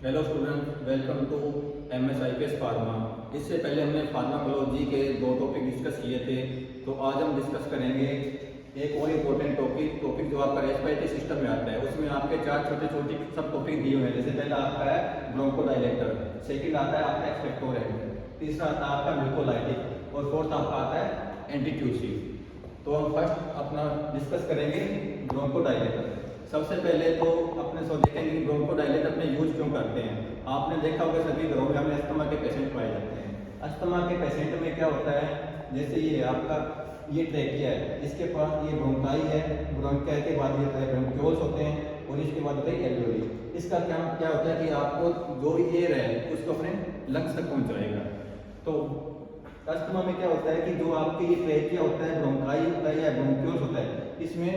Hello student, welcome to MSIPS pharma. इससे पहले हमने फार्माकोलॉजी के दो टॉपिक डिस्कस किए थे, तो आज हम डिस्कस करेंगे एक और इम्पोर्टेंट टॉपिक जो आपका रेस्पिरेटरी सिस्टम में आता है। उसमें आपके चार छोटे छोटे सब टॉपिक दिए हुए हैं। जैसे पहला आता है ब्रोंकोडायलेटर, सेकंड आता है आपका एक्सपेक्टोरेंट, तीसरा आता है आपका म्यूकोलाइटिक और फोर्थ आपका आता है एंटीट्यूसिव। तो हम फर्स्ट अपना डिस्कस करेंगे ब्रोंकोडायलेटर। सबसे पहले तो अपने देखेंगे कि ब्रोंकोडायलेटर अपने यूज क्यों करते हैं। आपने देखा होगा सभी घरों में हमें अस्थमा के पेशेंट पाए जाते हैं। अस्थमा के पेशेंट में क्या होता है, जैसे ये आपका ये ट्रेकिया है, इसके पास ये ब्रोंकाई है, ब्रोंकाई के बाद ये ब्रोंक्यूल्स होते हैं और इसके बाद होता है एल्वियोली। इसका क्या क्या होता है कि आपको जो एयर है उसको अपने लंग्स तक पहुंचाएगा। तो अस्थमा में क्या होता है कि जो आपके ये ट्रेकिया होता है, ब्रोंकाई होता है या ब्रोंक्यूल्स होता है, इसमें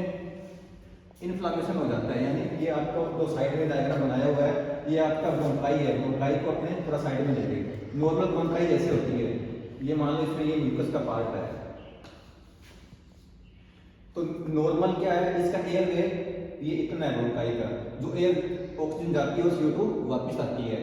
इन्फ्लामेशन हो जाता है। यानी ये आपका जो साइड में डायग्राम बनाया हुआ है, ये आपका ब्रोंकाई है। ब्रोंकाई को अपने थोड़ा साइड में लेंगे। नॉर्मल ब्रोंकाई जैसे होती है, ये मान लो इसमें ये म्यूकस का पार्ट है। तो नॉर्मल क्या है, इसका एयर वे ये इतना है ब्रोंकाई का, जो एयर ऑक्सीजन जाती है वो CO2 वापस आती है।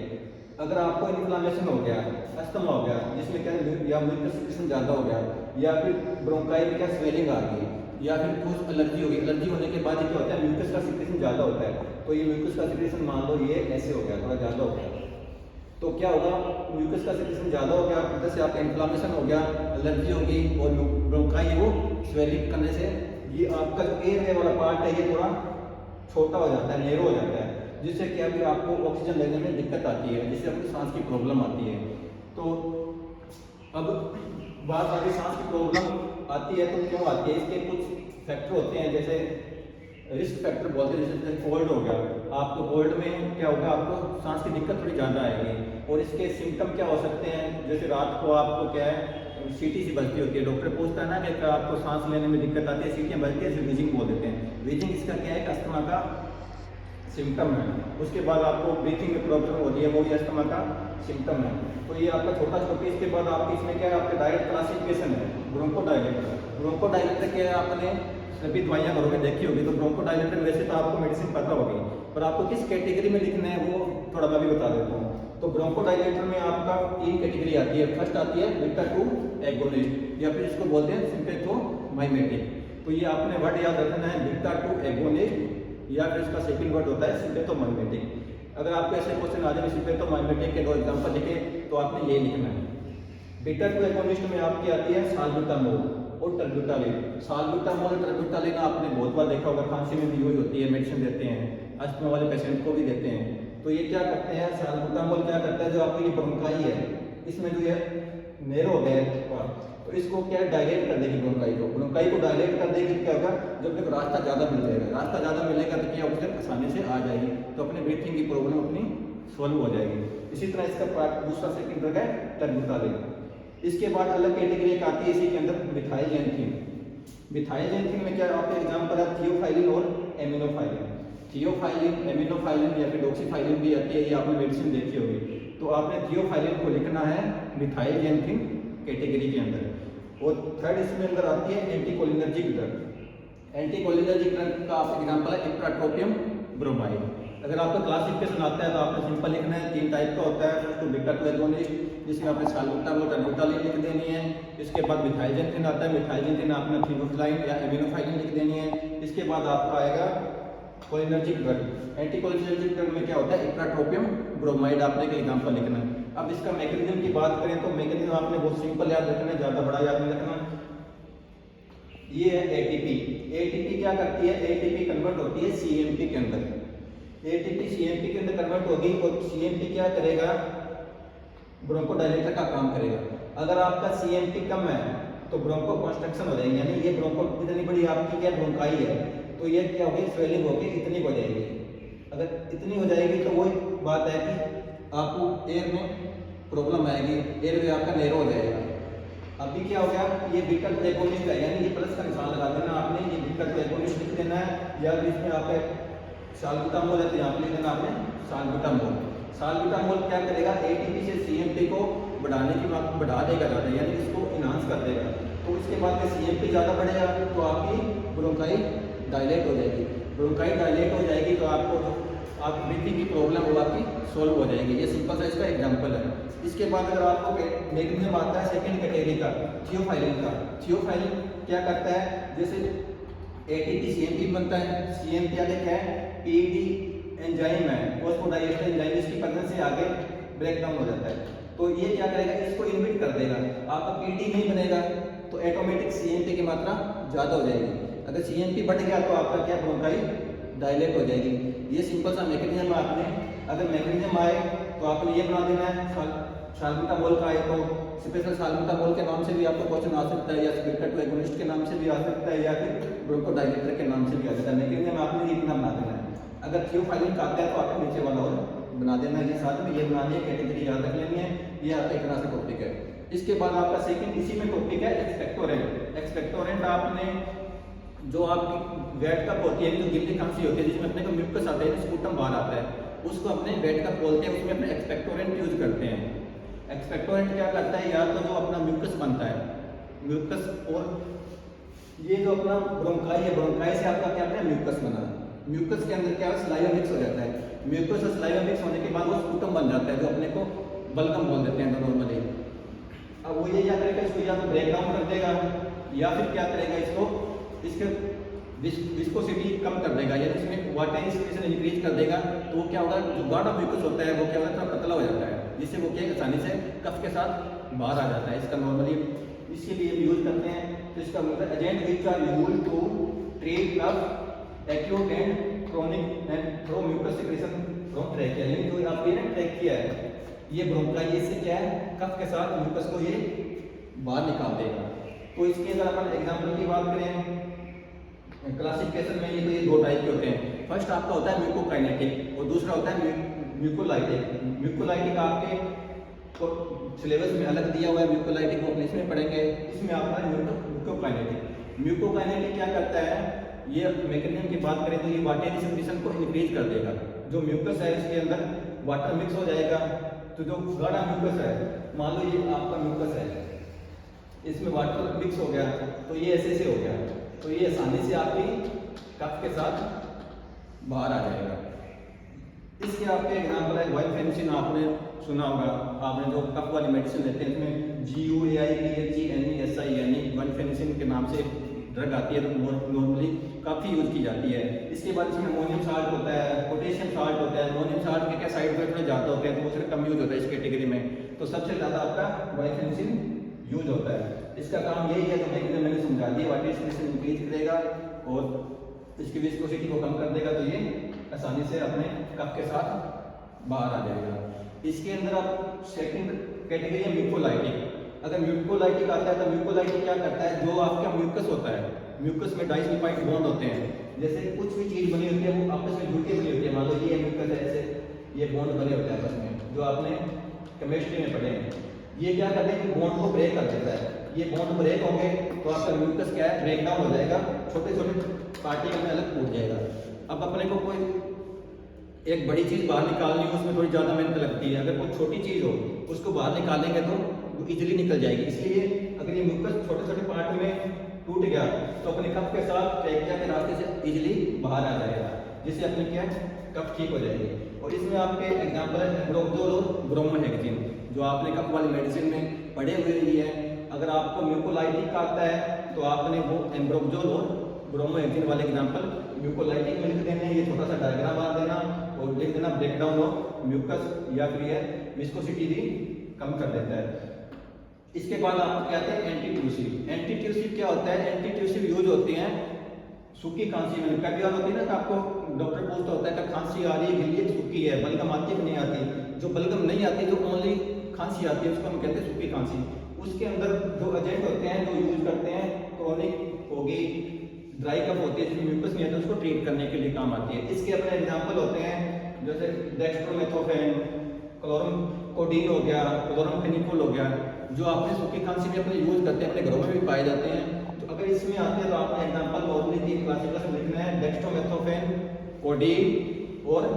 अगर आपको इन्फ्लामेशन हो गया, अस्थमा हो गया, जिसमें क्या या म्यूकस सिक्रेशन ज़्यादा हो गया, या फिर ब्रोंकाई में क्या स्वेलिंग आ गई, या फिर कुछ एलर्जी होगी, एलर्जी होने के बाद क्या होता है म्यूकस का सिक्रेशन ज़्यादा होता है। तो ये म्यूकस का सिक्रेशन मान लो ये ऐसे हो गया, थोड़ा ज़्यादा हो गया, तो क्या होगा, म्यूकस का सिक्रेशन ज़्यादा हो गया, इधर से आपका इन्फ्लामेशन हो गया, एलर्जी होगी और ब्रोंकाई वो स्वेलिंग करने से ये आपका एयर वाला पार्ट है ये थोड़ा छोटा हो जाता है, नेरो हो जाता है, जिससे क्या भी आपको ऑक्सीजन लेने में दिक्कत आती है, जिससे आपको सांस की प्रॉब्लम आती है। तो अब बात आगे सांस की प्रॉब्लम आती है तो क्यों आती है, इसके कुछ फैक्टर होते हैं। जैसे रिस्क फैक्टर बोलते हैं, जैसे कोल्ड हो गया, आपको कोल्ड में क्या होगा, आपको सांस की दिक्कत थोड़ी ज़्यादा आएगी। और इसके सिम्टम क्या हो सकते हैं, जैसे रात को आपको क्या है सीटी सी बजती होती है, डॉक्टर पूछता है ना कि आपको सांस लेने में दिक्कत आती है, सीटियाँ बजती है, वीजिंग बोल देते हैं। वीजिंग इसका क्या है, अस्थमा का सिम्टम है। उसके बाद आपको ब्रीथिंग में प्रॉब्लम होती है, वो भी अस्थमा का सिम्टम है। तो ये आपका छोटा छोटा, इसके बाद आपके इसमें क्या है, आपके डायरेक्ट क्लासिफिकेशन है ब्रोंकोडायलेटर। ब्रोंकोडायलेटर क्या है, आपने सभी दवाइयाँ घरों में देखी होगी। तो ब्रोंकोडायलेटर वैसे तो आपको मेडिसिन पता होगी, पर आपको किस कैटेगरी में लिखना है वो थोड़ा मैं भी बता देता हूँ। तो ब्रोंकोडायलेटर में आपका 3 कैटेगरी आती है। फर्स्ट आती है बीटा 2 एगोनिस्ट, या फिर इसको बोलते हैं सिम्पेथोमाइमेटिक। तो ये आपने वर्ड याद रखना है, बीटा 2 एगोनिस्ट, या फिर इसका सेकंड वर्ड होता है सिम्पेथोमाइमेटिक। अगर आपको ऐसे क्वेश्चन आ जाए सिम्पेथोमाइमेटिक के 2 एग्जांपल लिखे, तो आपने ये लिखना है। बीटा 2 एगोनिस्ट में आपकी आती है साल्बुटामोल और टर्बुटालिन। साल्बुटामोल और टर्बुटालिन आपने बहुत बार देखा होगा, खांसी में भी यूज होती है, मेडिसिन देते हैं, अस्थमा वाले पेशेंट को भी देते हैं। तो ये क्या करते हैं, साल्बुटामोल क्या करता है, जो आपकी ये ब्रोंकाई है इसमें जो है नेरो हो गया, तो इसको क्या डायलेट कर देगी, ब्रोंकाई को डायलेट कर देगी। क्या होगा, जब तक रास्ता ज़्यादा मिल जाएगा, रास्ता ज़्यादा मिलेगा तो क्या ऑक्सीजन आसानी से आ जाएगी, तो अपने ब्रीथिंग की प्रॉब्लम अपनी सॉल्व हो जाएगी। इसी तरह इसका पार्ट दूसरा सेकंड ड्रग है टर्बुटालिन। इसके बाद अलग कैटेगरी एक आती है इसी के अंदर मिथाइलजेंथिन। मिथाइलजेंथिन में क्या आपका एग्जांपल है थियोफाइलिन और एमिनोफाइलिन। थियोफाइलिन, एमिनोफाइलिन या फिर डॉक्सीफाइलिन भी आती है, ये आपने मेडिसिन देखी होगी। तो आपने थियोफाइलिन को लिखना है मिथाइलजेंथिन कैटेगरी के अंदर। और थर्ड इसमें अंदर आती है एंटीकोलिनर्जिक ड्रग। एंटीकोलिनर्जिक ड्रग का आपका एग्जांपल है इप्राट्रोपियम ब्रोमाइड। अगर आपका क्लासिफिकेशन आता है तो आपने सिंपल लिखना है, 3 टाइप का होता है। फर्स्ट तो बीटा 2 एगोनिस्ट, जिसमें आपने साल्बुटामोल टर्बुटालिन लिख देनी है। इसके बाद मिथाइलजेंथिन आता है, मिथाइलजेंथिन आपने थियोफाइलिन या एमिनोफाइलिन लिख देनी है। इसके बाद आपका आएगा कोलिनर्जिक ड्रग। एंटीकोलिनर्जिक ड्रग में क्या होता है, इप्राट्रोपियम ब्रोमाइड आपने एक एग्जांपल लिखना है। अब इसका मैकेनिज्म की बात करें तो मैकेनिज्म आपने बहुत सिंपल याद रखना है, ज़्यादा बड़ा याद नहीं रखना। ये है एटीपी। एटीपी क्या करती है, एटीपी कन्वर्ट होती है सीएमपी के अंदर। एटीपी सीएमपी के अंदर कन्वर्ट होगी और सीएमपी क्या करेगा, ब्रोंकोडायलेटर का काम करेगा। अगर आपका सीएमपी कम है तो ब्रोंको कंस्ट्रक्शन हो जाएगी, यानी ये ब्रोंको इतनी बड़ी आपकी क्या ब्रोंकाई है, तो ये क्या होगी, स्वेलिंग होगी, इतनी हो जाएगी। अगर इतनी हो जाएगी तो वही बात है कि आपको एयर में प्रॉब्लम आएगी, एयर वे आपका नेरो हो जाएगा। अभी क्या हो गया, ये बीटा 2 एगोनिस्ट है, यानी ये प्लस का निशान लगा देना आपने, ये बीटा 2 एगोनिस्ट लिख देना है। या फिर इसमें आप साल्बुटामोल है तो यहाँ पे लिख देना आपने साल्बुटामोल। साल्बुटामोल क्या करेगा, एटीपी से सीएमपी को बढ़ाने की बात बढ़ा देगा ज़्यादा, यानी इसको इनहांस कर देगा। तो इसके बाद में सीएमपी ज़्यादा बढ़ेगा तो आपकी ब्रोंकाई डायलेट हो जाएगी। ब्रोंकाई डायलेट हो जाएगी तो आपको आप ब्रीथिंग की प्रॉब्लम वो आपकी सॉल्व हो जाएगी। ये सिंपल सा इसका एग्जांपल है। इसके बाद अगर आपको मैकेनिज्म आता है सेकंड कैटेगरी का, थियोफाइलिन का। थियोफाइलिन क्या करता है, जैसे एटीपी सीएमपी बनता है, सीएमपी आगे क्या है, पीडी एंजाइम है, फॉस्फोडाइएस्टर एंजाइम, इसकी प्रेजेंस से आगे ब्रेक डाउन हो जाता है। तो ये क्या करेगा, इसको इनहिबिट कर देगा। आपका पीडी नहीं बनेगा तो ऑटोमेटिक सीएमपी की मात्रा ज़्यादा हो जाएगी। अगर सीएमपी बढ़ गया तो आपका क्या, ब्रोंकाई डायलेट हो जाएगी। ये सिंपल सा मैकेनिज्म आपने, अगर मैकेनिज्म आए तो आपने ये बना देना है। साल्बुटामोल का आए तो स्पेशल साल्बुटामोल के नाम से भी आपको क्वेश्चन आ सकता है, या स्पिरिट एगोनिस्ट के नाम से भी आ सकता है, या फिर ब्रोंकोडायलेटर के नाम से भी आ सकता है। मैकेनिज्म आपने इतना बना देना है। अगर थियोफाइलिन का आता है तो आपको नीचे वाला और बना देना है। ये साथ में ये बनानी है, कैटेगरी याद रख लेनी है। ये आपका एक तरह से टॉपिक है। इसके बाद आपका सेकंड इसी में टॉपिक है एक्सपेक्टोरेंट। एक्सपेक्टोरेंट आपने जो आपकी वेट कप होती है, जो गिल्ली खांसी होती है, जिसमें अपने को म्यूकस आता है, स्पूटम बाहर आता है, उसको अपने वेट कप बोलते हैं, उसमें अपने एक्सपेक्टोरेंट यूज करते हैं। एक्सपेक्टोरेंट क्या करता है, या तो जो अपना म्यूकस बनता है, म्यूकस, और ये जो अपना ब्रोंकाई है, ब्रोंकाई से आपका क्या होता है, म्यूकस बना। म्यूकस के अंदर क्या है, सलाइवा मिक्स हो जाता है। म्यूकस और सलाइवा मिक्स होने के बाद वो स्पूटम बन जाता है, जो अपने को बलगम बोल देते हैं नॉर्मली। अब वो ये क्या करेगा, इसको या तो ब्रेक डाउन कर देगा, या फिर क्या करेगा, इसको इसके विस्कोसिटी कम कर देगा, या इसमें वाटर इंक्रीज इंक्रीज कर देगा। तो वो क्या होगा, जो गाढ़ा म्यूकस होता है वो क्या होता है, थोड़ा पतला हो जाता है, जिससे वो क्या आसानी से कफ के साथ बाहर आ जाता है। इसका नॉर्मली इसके लिए यूज करते हैं। तो इसका मतलब agent which are used to treat cough acute and chronic and from mucus secretion from trachea. यानी जो आपने ना ट्रैकिया है, ये ब्रोंकाई से क्या है, कफ के साथ म्यूकस को ये बाहर निकाल देगा। तो इसके अगर अपन एग्जांपल की बात करें, क्लासिफिकेशन में ये तो ये दो टाइप के होते हैं। फर्स्ट आपका होता है म्यूकोकाइनेटिक और दूसरा होता है म्यूकोलाइटिक। म्यूकोलाइटिक आपके तो सिलेबस में अलग दिया हुआ है, म्यूकोलाइटिक को अपने इसमें पढ़ेंगे। इसमें आपका म्यूकोकाइनेटिक। म्यूकोकाइनेटिक क्या करता है, ये मैकेनिज्म की बात करें तो ये वाटर सिक्रेशन को इंक्रीज कर देगा। जो म्यूकस है इसके अंदर वाटर मिक्स हो जाएगा, तो जो गाढ़ा म्यूकस है, मान लो ये आपका म्यूकस है, इसमें वाटर मिक्स हो गया तो ये ऐसे हो गया, तो ये आसानी से आपकी कफ के साथ बाहर आ जाएगा। इसके आपके एग्जाम्पल है वाइफेनिसिन, आपने सुना होगा, आपने जो कफ वाली मेडिसिन लेते हैं इसमें GUAIPHENESIN वाइफेनिसिन के नाम से ड्रग आती है, तो नॉर्मली काफ़ी यूज की जाती है। इसके बाद इसमें अमोनियम साल्ट होता है, पोटेशियम साल्ट होता है। अमोनियम साल्ट के क्या साइड इफेक्ट में ज़्यादा होते हैं, तो वो सिर्फ कम यूज होता है इस कैटेगरी में। तो सबसे ज़्यादा आपका वाइफेनिसिन यूज होता है। इसका काम यही है, जो मैंने समझा दिया, वाटर सिक्रेशन इंक्रीज करेगा और इसकी विस्कोसिटी को कम कर देगा, तो ये आसानी से अपने कफ के साथ बाहर आ जाएगा। इसके अंदर आप सेकंड कैटेगरी है म्यूकोलाइटिक। अगर म्यूकोलाइटिक आता है तो म्यूकोलाइटिक क्या करता है, जो आपका म्यूकस होता है, म्यूकस में डाइसल्फाइड बॉन्ड होते हैं। जैसे कुछ भी चीज बनी होती है वो आपस में जुड़ के बनी होती है, मान लो ये म्यूकस है, ऐसे ये बॉन्ड बने होते हैं आपस में, जो आपने केमिस्ट्री में पढ़े हैं। ये क्या करते हैं, बॉन्ड को ब्रेक कर देता है। ये बॉन्ड ब्रेक होंगे तो आपका म्यूकस क्या है, ब्रेक डाउन हो जाएगा, छोटे छोटे पार्टिकल में अलग टूट जाएगा। अब अपने को कोई एक बड़ी चीज बाहर निकालनी हो, उसमें थोड़ी ज्यादा मेहनत लगती है। अगर कोई छोटी चीज हो उसको बाहर निकालेंगे तो वो इजीली निकल जाएगी। इसलिए अगर ये म्यूकस छोटे छोटे पार्ट में टूट गया तो अपने कफ के साथ ट्रैकिया के रास्ते से इजीली बाहर आ जाएगा, जिससे अपने क्या कफ ठीक हो जाएगी। और इसमें आपके एग्जाम्पल है एम्ब्रोक्सोल और ब्रोमोहेक्सिन, जो आपने कफ वाली मेडिसिन में पढ़े हुए ही है। अगर आपको म्यूकोलाइटिक का आता है तो आपने वो एम्ब्रोक्सोल और ब्रोमोहेक्सिन वाले एग्जाम्पल म्यूकोलाइटिक में लिख देने, ये छोटा सा डायग्राम बना देना और लिख देना ब्रेकडाउन ऑफ म्यूकस, या फिर ये विस्कोसिटी भी कम कर देता है। इसके बाद आपको क्या कहते हैं एंटीट्यूसिव। एंटीट्यूसिव क्या होता है, एंटीट्यूसिव यूज होते हैं सूखी खांसी में। कभी बार होती है ना कि आपको डॉक्टर पूछता होता है कि खांसी आ रही है, गिल्ली सूखी है, बलगम आती है कि नहीं आती। जो बलगम नहीं आती, जो ओनली खांसी आती है, उसको हम कहते हैं सूखी खांसी। उसके अंदर जो एजेंट होते हैं जो यूज करते हैं, टॉनिक होगी, ड्राई कफ होती है जिसमें म्यूकस नहीं आता, उसको ट्रीट करने के लिए काम आती है। इसके अपने एग्जाम्पल होते हैं जैसे डेक्स्ट्रोमेथोफेन, क्लोरमकोडीन हो गया, क्लोरमफेनिकोल हो गया, जो आपने सूखी खांसी में अपने यूज करते हैं, अपने घरों में भी पाए जाते हैं। तो अगर इसमें आते हैं तो आपने एग्जाम्पल नॉर्मली 3 क्लासिकल लिखना है, डेक्स्ट्रोमेथोफेन, कोडीन और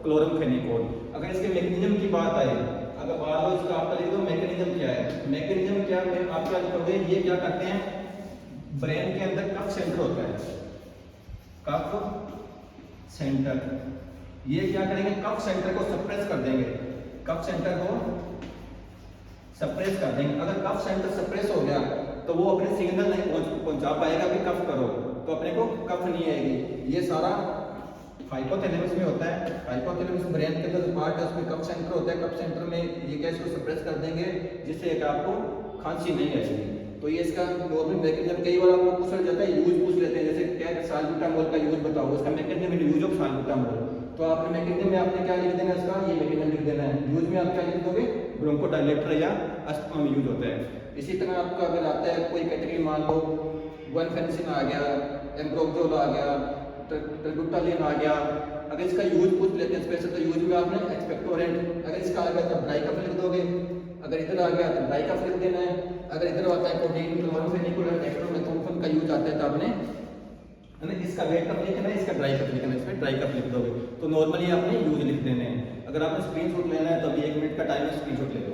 क्लोरमफेनिकोल। अगर इसके मैकेनिज्म की बात आए, अगर बात हो इसका आपका लिख दो मैकेनिज्म क्या है। मैकेनिज्म क्या है, आप क्या लिखोगे, ये क्या करते हैं, ब्रेन के अंदर कफ सेंटर होता है, कफ सेंटर, ये क्या करेंगे, कफ सेंटर को सप्रेस कर देंगे, कफ सेंटर को सप्रेस कर देंगे। अगर कफ सेंटर सप्रेस हो गया तो वो अपने सिग्नल नहीं पहुंचा पाएगा कि कफ करो, तो अपने को कफ नहीं आएगी। ये सारा हाइपोथैलेमस में होता है। हाइपोथैलेमस ब्रेन के अंदर पार्ट है, उसमें कफ सेंटर होता है। कफ सेंटर में ये गैस को सप्रेस कर देंगे जिससे एक आपको खांसी नहीं आएगी। तो ये इसका नॉर्मल मैकेनिज्म। कई बार आपको पूछा जाता है, यूज पूछ लेते हैं, जैसे क्या साल्ब्यूटामोल का यूज बताओ, उसका मैकेनिज्म यूज ऑफ साल्ब्यूटामोल। तो आपने मैकेनिज्म में आपने क्या लिख देना है, इसका ये मैकेनिज्म लिख देना है। यूज में आप क्या लिख दोगे, ब्रोंकोडायलेटर या अस्थमा में यूज होता है। इसी तरह आपका अगर आता है कोई कैटेगरी, मान लो गुआनफेनिसिन आ गया, एम्ब्रोक्सोल आ गया, ट्रिबुटालिन आ गया। अगर इसका यूज पूछ लेते हैं स्पेशल, तो यूज में आपने एक्सपेक्टोरेंट, अगर इसका आ गया तो ड्राई कफ लिख दोगे। अगर इधर आ गया तो ड्राई कफ लिख देना है। अगर इधर आता है प्रोटीन क्लोरोफेनिकुलर एक्ट्रोमेथोफन का यूज आता है तो आपने इसका वेट कप लिखना है, इसका ड्राई कप लिखना है, इसमें ड्राई कप लिख दोगे। तो नॉर्मली आपने यूज लिख देने हैं। अगर आपने स्क्रीनशॉट लेना है तो अभी 1 मिनट का टाइम है, स्क्रीनशॉट ले